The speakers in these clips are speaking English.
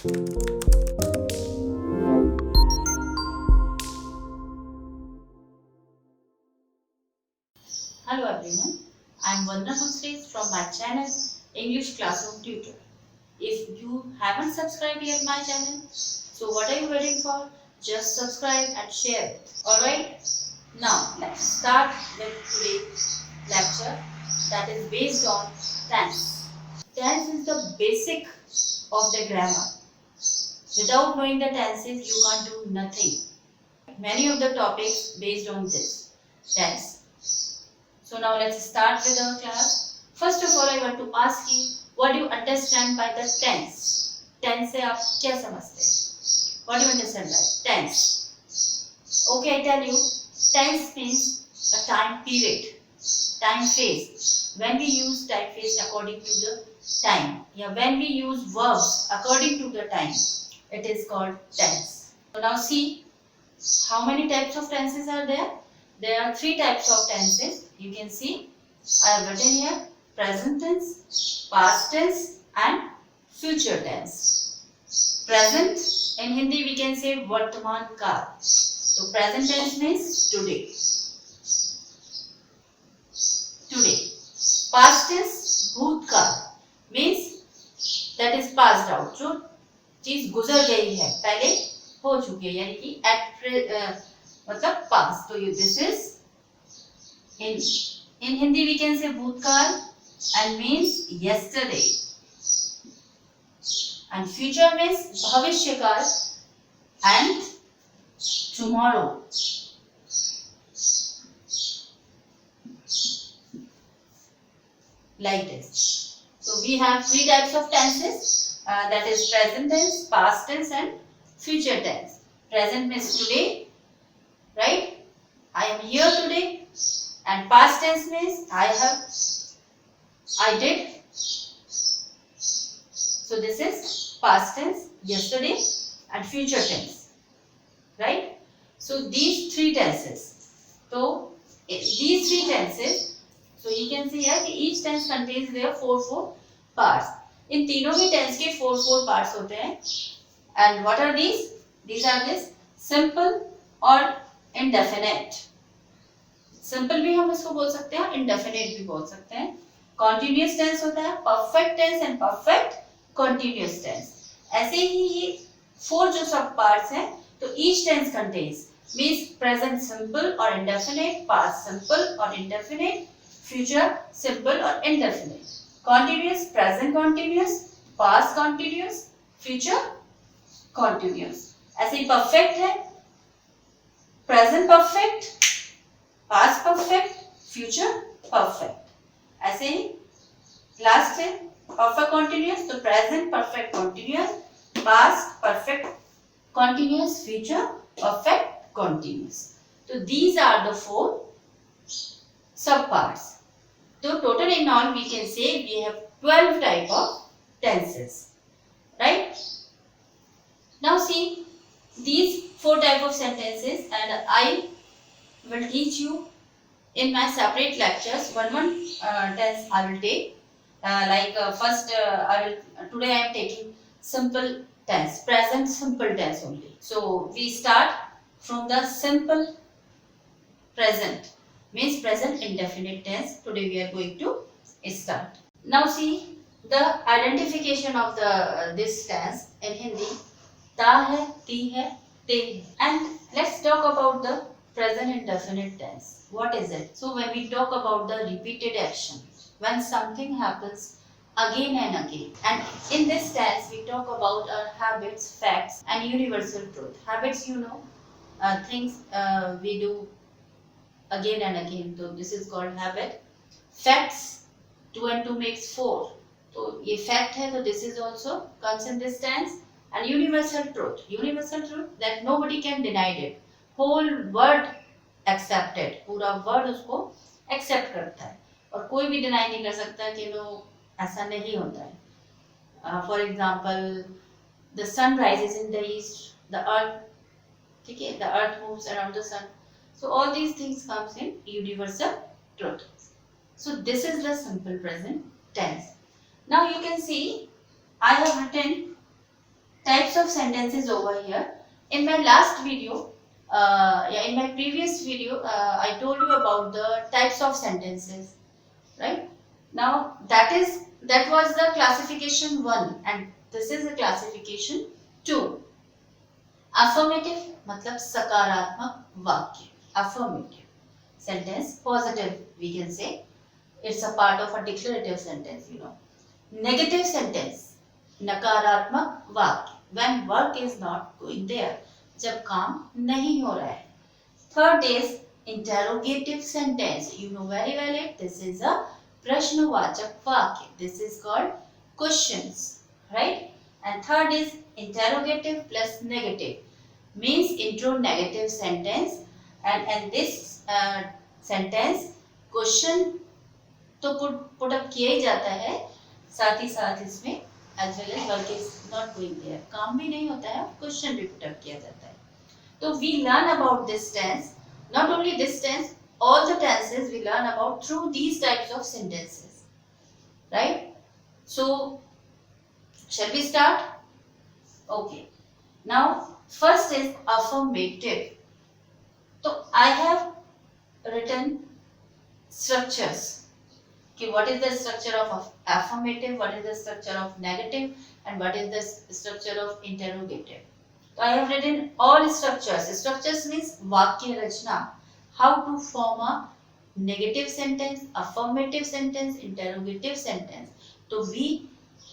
Hello everyone, I am Vandana Muslis from my channel English Classroom Tutor. If you haven't subscribed yet my channel, so what are you waiting for? Just subscribe and share it. Alright, now let's start with today's lecture that is based on tense. Tense is the basic of the grammar. Without knowing the tenses, you can't do nothing. Many of the topics based on this tense. So now let's start with our class. First of all, I want to ask you, what do you understand by the tense? Tense से आप क्या समझते हैं? What do you understand by tense? Okay, I tell you, tense means a time period, time phase. When we use time phase according to the time, yeah, when we use verbs according to the time, it is called tense. So now see, how many types of tenses are there? There are 3 types of tenses. You can see, I have written here present tense, past tense and future tense. Present, in Hindi we can say Vartaman Kaal. So present tense means today. Today. Past tense Bhutkaal means that is passed out. जो चीज गुजर गई है, पहले हो चुकी है, यानी कि at मतलब past. तो this is in Hindi we can say Bhutkaal and means yesterday. And future means Bhavishya and tomorrow. Like this. So we have 3 types of tenses. That is present tense, past tense and future tense. Present means today, right? I am here today. And past tense means I did. So this is past tense, yesterday and future tense, right? So these 3 tenses. So these 3 tenses, so you can see here each tense contains their 4 parts. In तीनों भी tense के 4 parts होते हैं. And what are these? These are this simple or indefinite. Simple भी हम इसको बोल सकते हैं, इंडेफिनेट भी बोल सकते हैं. कॉन्टिन्यूअस टेंस होता है, perfect tense and perfect continuous tense. ऐसे ही ये 4 जो सब पार्ट्स हैं, तो each tense contains means present simple और इंडेफिनेट, पास्ट सिंपल और इंडेफिनेट, फ्यूचर सिंपल और indefinite, continuous present continuous, past continuous, future continuous. ऐसे ही परफेक्ट है, present perfect, past perfect, future perfect. ऐसे ही लास्ट है परफेक्ट कॉन्टिन्यूअस, तो present perfect continuous, past perfect continuous, future perfect continuous. तो these are the 4 sub parts. तो total in all we can say we have 12 type of tenses, right? Now see these 4 type of sentences, and I will teach you in my separate lectures. One tense I will take. First, today I am taking simple tense, present simple tense only. So we start from the simple present, means present indefinite tense. Today we are going to start. Now see the identification of this tense in Hindi. Ta hai, ti hai, te hai. And let's talk about the present indefinite tense. What is it? So when we talk about the repeated action, when something happens again and again, and in this tense we talk about our habits, facts and universal truth. Habits, you know, things we do again and again, so this is called habit. Facts, 2 and 2 makes 4, so ये fact है, so this is also comes in this tense. And universal truth that nobody can deny it. Whole world accepted, पूरा word उसको accept करता है और कोई भी deny नहीं कर सकता कि नो ऐसा नहीं होता है. For example the sun rises in the east, the earth, ठीक है, the earth moves around the sun. So all these things comes in universal truth. So this is the simple present tense. Now you can see I have written types of sentences over here. In my last video, in my previous video, I told you about the types of sentences, right? Now that was the classification 1 and this is the classification 2. Affirmative मतलब सकारात्मक वाक्य. Affirmative sentence, positive we can say. It's a part of a declarative sentence, you know. Negative sentence, नकारात्मक वाक्य, when work is not going there, जब काम नहीं हो रहा है. Third is interrogative sentence. You know very well it. This is a प्रश्नवाचक वाक्य. This is called questions, right? And third is interrogative plus negative, means intro-negative sentence. And this sentence question तो put up किया ही जाता है, साथ ही साथ इसमें as well as work is not going there, काम भी नहीं होता है, question भी put up किया जाता है. So we learn about this tense. Not only this tense, all the tenses we learn about through these types of sentences, right? So shall we start? Okay. Now first is affirmative. So I have written structures. Okay, what is the structure of affirmative, what is the structure of negative, and what is the structure of interrogative. So I have written all structures. Structures means vakya rachna, how to form a negative sentence, affirmative sentence, interrogative sentence. So we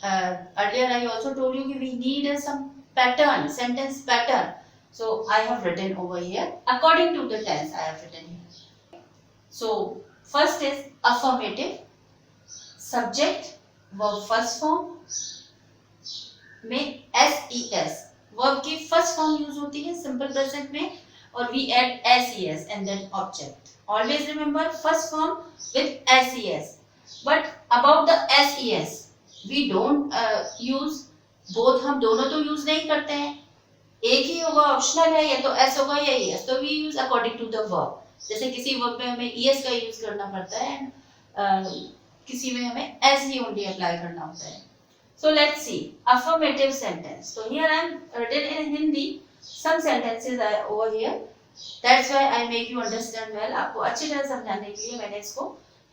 earlier I also told you we need some pattern, sentence pattern. So I have written over here according to the tense I have written here. So first is affirmative. Subject verb first form में SES, verb की first form use होती है simple present में, और we add SES and then object. Always remember first form with SES. But about the SES, we don't use both. हम दोनों तो use नहीं करते हैं, एक ही होगा, ऑप्शनल है, या तो S होगा या ES. तो we use according to the verb. जैसे किसी verb में हमें ES का use करना पड़ता है, किसी में हमें S ही only apply करना होता है. So let's see affirmative sentence. So here I am written in Hindi. Some sentences are over here. That's why I make you understand well. आपको अच्छी तरह समझाने के लिए मैंने इसको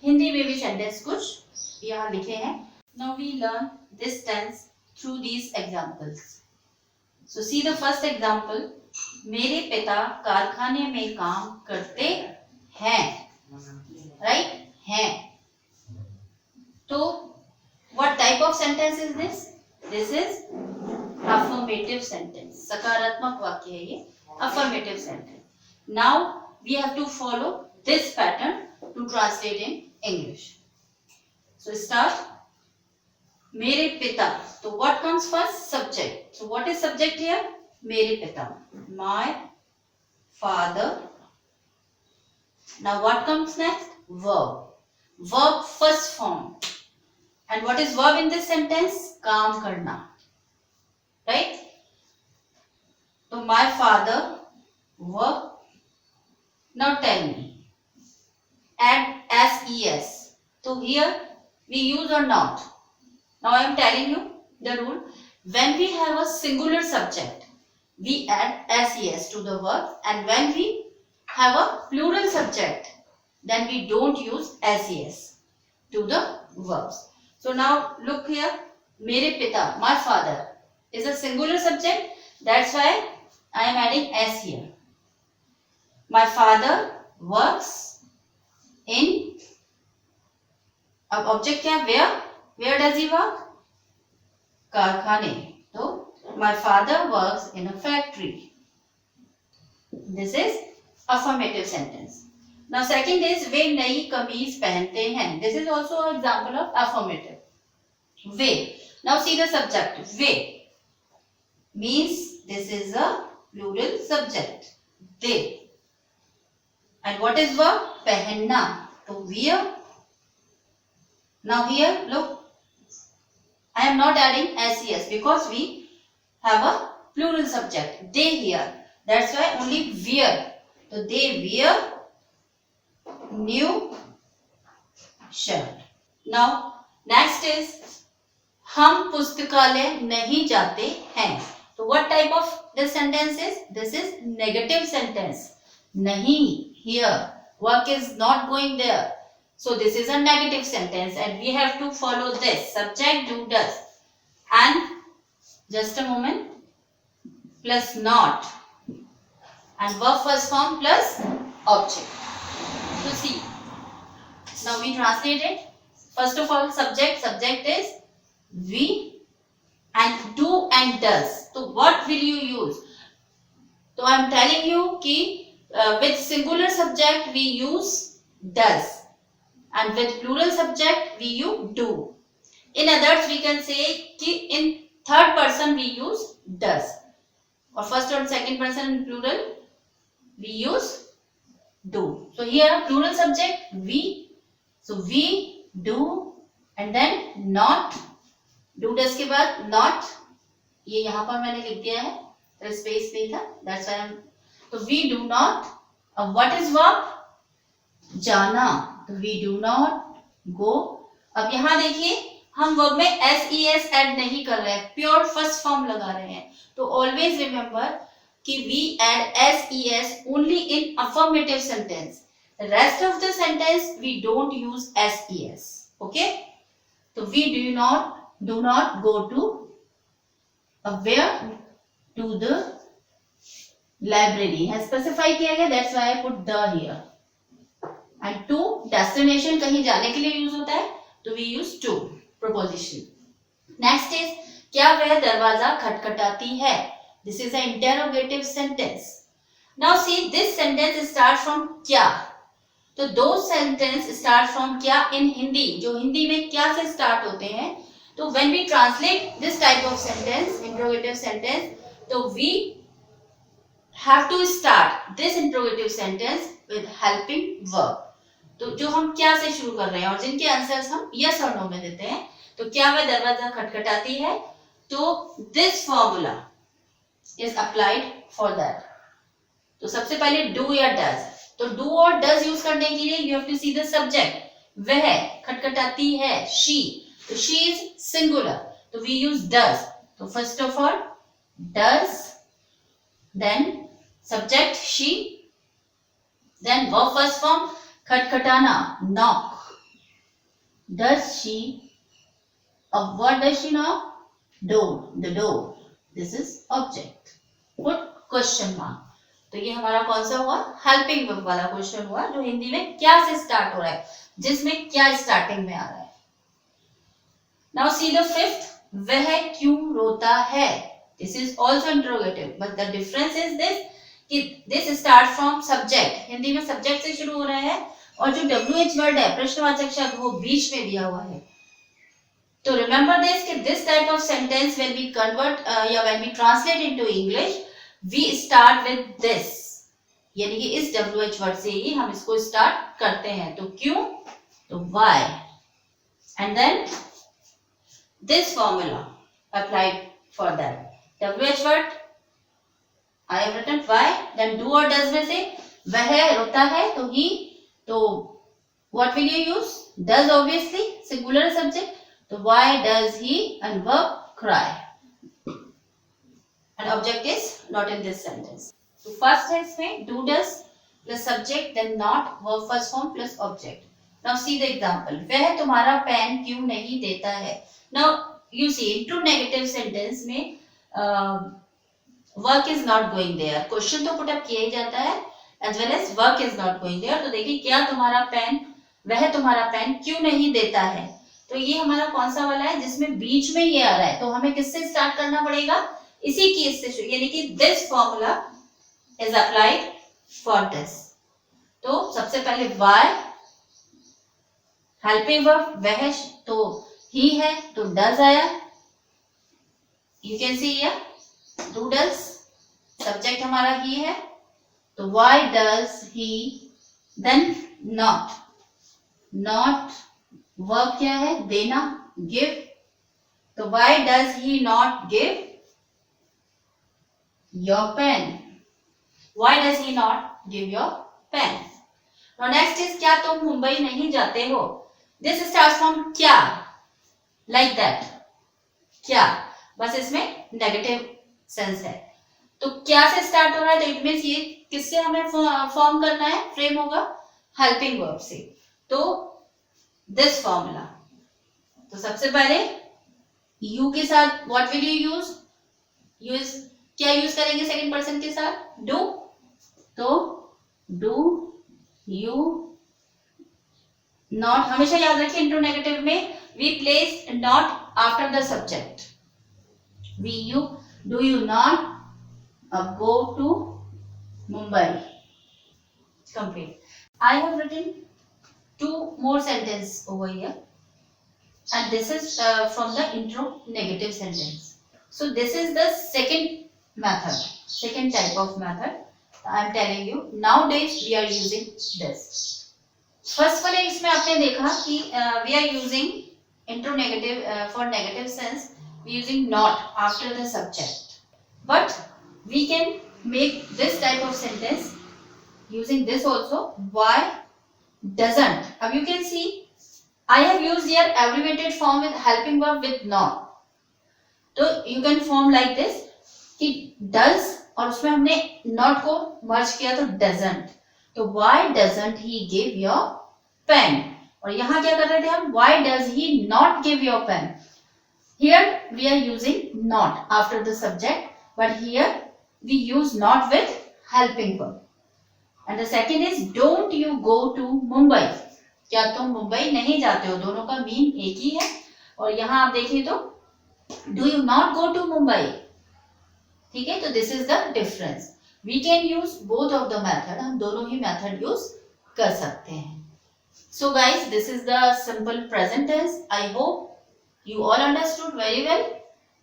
हिंदी में भी सेंटेंस कुछ यहाँ लिखे हैं. Now we learn this tense through these examples. So see the first example. मेरे पिता कारखाने में काम करते हैं. Right? हैं. So what type of sentence is this? This is affirmative sentence. सकारात्मक वाक्य है ये, affirmative sentence. Now we have to follow this pattern to translate in English. So start. मेरे पिता. So what comes first? Subject. So what is subject here? मेरे पिता. My father. Now what comes next? Verb. Verb first form. And what is verb in this sentence? काम करना. Right? So my father, verb. Now tell me. Add SES. So here we use or not. Now I am telling you the rule. When we have a singular subject, we add SES to the verb, and when we have a plural subject, then we don't use SES to the verbs. So now look here, मेरे पिता, my father is a singular subject. That's why I am adding S here. My father works in, अब object क्या है? Where? Where does he work? कारखाने. So my father works in a factory. This is affirmative sentence. Now second is वे नई कमीज पहनते हैं. This is also an example of affirmative. Way. Now see the subject. Way means this is a plural subject. They. And what is verb? पहनना. So wear. Now here look. I am not adding SES because we have a plural subject. They here. That's why only wear. So they wear new shirt. Now next is हम पुस्तकालय नहीं जाते हैं. तो what type of this sentence is? This is negative sentence. Nahi, here, work is not going there. So this is a negative sentence and we have to follow this. Subject, do, does. And, just a moment, plus not. And verb first form plus object. So see, now we translate it. First of all, subject is we, and do and does. So what will you use? So I am telling you ki with singular subject we use does, and with plural subject we use do. In others we can say ki in third person we use does, or first or second person in plural we use do. So here plural subject we, so we, do, and then not. Do does के बाद not, ये यहाँ पर मैंने लिख दिया है, तो स्पेस नहीं था, that's why I'm, तो we do not. अब what is verb? जाना, तो we do not go. अब यहाँ देखिए हम verb में ses ऐड नहीं कर रहे हैं, प्योर फर्स्ट फॉर्म लगा रहे हैं. तो ऑलवेज रिमेम्बर कि we add ses only in affirmative sentence. The rest of the sentence we don't use ses. Okay? So we do not go to where? To the library. है specify किया गया, that's why I put the here. And to, destination कहीं जाने के लिए use होता है, तो we use to, preposition. Next is, क्या वह दरवाजा खटखटाती है? This is an interrogative sentence. Now see, this sentence starts from क्या. तो दो सेंटेंस स्टार्ट फ्रॉम क्या इन हिंदी, जो हिंदी में क्या से स्टार्ट होते हैं. तो when we translate this type of sentence, interrogative sentence, तो we have to start this interrogative sentence with helping verb. तो जो हम क्या से शुरू कर रहे हैं और जिनके आंसर्स हम यस और नो में देते हैं, तो क्या वह दरवाजा खटखटाती है, तो this formula is applied for that. तो सबसे पहले डू या डज, तो डू और डज यूज करने के लिए you have to see the subject. वह खटखटाती है, शी, तो शी इज सिंगुलर, तो वी यूज डज. तो first of all does, then subject she, then verb first form खटखटाना, नॉक. डज शी, अब what does she knock? Door, the door. This is object. Put question mark. तो ये हमारा कौन सा हुआ? हेल्पिंग वर्ब वाला क्वेश्चन हुआ, जो हिंदी में क्या से स्टार्ट हो रहा है, जिसमें क्या स्टार्टिंग में आ रहा है. नाउ सी द फिफ्थ, वह क्यों रोता है. This is also interrogative, but the difference is this कि this start from subject. Hindi में सब्जेक्ट से शुरू हो रहा है, और जो WH वर्ड है, प्रश्नवाचक शब्द, वो बीच में दिया हुआ है. तो रिमेंबर दिस कि this type of sentence when we convert या when we translate into English, we start with this, यानी कि इस WH वर्ड से ही हम इसको स्टार्ट करते हैं. तो क्यों, तो why, and then this formula applied for that. WH word I have written why, then do or does में से वह रोता है, तो he, तो what will you use? Does, obviously, singular subject, तो why does he, and verb cry. And object is not in this sentence. So first है इसमें do does plus subject, then not, verb first form plus object. Now see the example. वह तुम्हारा pen क्यों नहीं देता है. Now you see into negative sentence में work is not going there. Question तो put up किया ही जाता है, as well as work is not going there. तो देखिए क्या तुम्हारा पेन, वह तुम्हारा पेन क्यों नहीं देता है. तो ये हमारा कौन सा वाला है, जिसमें बीच में ये आ रहा है, तो हमें किससे स्टार्ट करना पड़ेगा, इसी केस से, यानी कि this formula is applied for this. तो सबसे पहले वाई, हेल्पिंग वर्ब वह, तो ही है, तो डज आया. You can see here do does, subject हमारा ही है, तो why does he, then not, not verb क्या है, देना, गिव, तो why does he not give your pen. Why does he not give your pen? Now next is क्या तुम मुंबई नहीं जाते हो. This starts from क्या, like that. क्या, बस इसमें नेगेटिव सेंस है। तो क्या से स्टार्ट हो रहा है, तो इट मीन्स ये किससे हमें फॉर्म करना है, फ्रेम होगा हेल्पिंग वर्ब से। तो दिस फॉर्मूला, तो सबसे पहले यू के साथ व्हाट विल यू यूज क्या यूज करेंगे सेकंड पर्सन के साथ, डू। तो डू यू नॉट, हमेशा याद रखिए इंट्रोनेगेटिव में we place not after the subject. We you do you not go to Mumbai, complete. I have written two more sentences over here, and this is from the intro negative sentence. So this is the second method, second type of method. I am telling you nowadays we are using this. First वाले इसमें आपने देखा कि we are using intro negative for negative sense, we using not after the subject, but we can make this type of sentence using this also. Why doesn't, अब you can see I have used here abbreviated form with helping verb with not. तो you can form like this कि does और उसमें हमने not को merge किया तो doesn't. तो why doesn't he give your pen, और यहाँ क्या कर रहे थे हम, why does he not give your pen. Here we are using not after the subject, but here we use not with helping verb. And the second is don't you go to Mumbai, क्या तुम मुंबई नहीं जाते हो, दोनों का mean एक ही है। और यहाँ आप देखिए तो do you not go to Mumbai, ठीक है। तो this is the difference. We can use both of the method, हम दोनों ही method use कर सकते हैं। So guys, this is the simple present tense. I hope you all understood very well,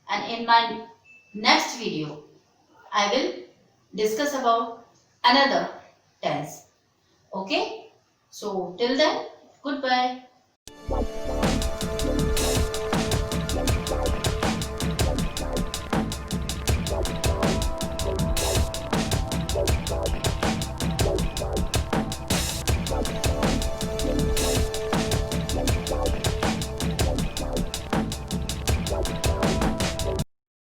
and in my next video I will discuss about another tense. Okay, so till then, goodbye.